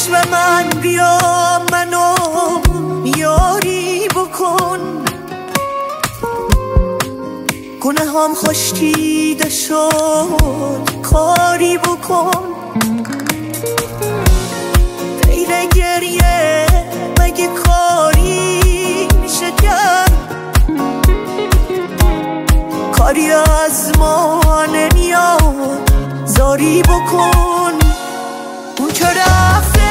چشم من بیا منو یاری بکن، گناهام خوش دیده شد کاری بکن. غیر گریه مگه کاری میشه کرد؟ کاری از ما نمیاد زاری بکن. اون که رفته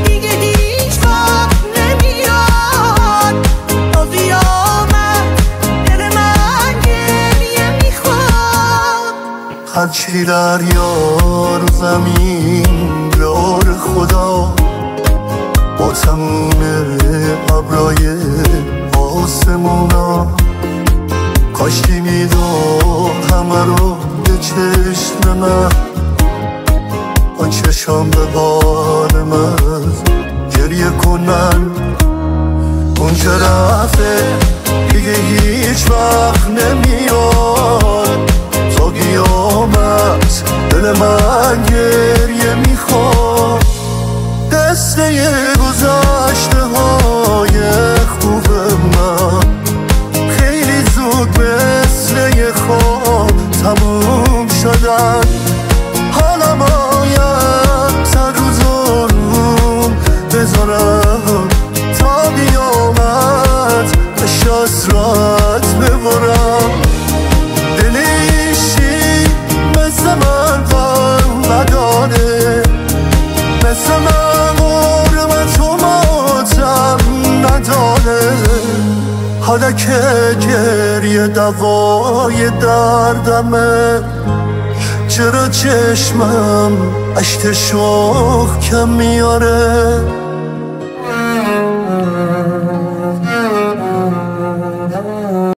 دیگه هیچ وقت نمیاد، تا قیامت دل من گریه میخواد. هرچی دریا رو زمین بیار خدا، با تموم ابرای آسمونا، کاشکی میداد همه رو به چشم من، با چشم به بال من گریه کنن. اون که رفته دیگه هیچ وقت نمیاد، تا قیامت دل من گریه میخواد. دسته گذشته های خوب من خیلی زود مثل یه خواب تموم شدن. حالا باید سر روز روم بذارم، تا قیامت بشه اسرت ببرم. دلیشی مثل من قلب نداره، مثل من قربت و ماتم نداره. حالا که گریه دوای دردمه، چرا چشمم اشک شوق کم میاره؟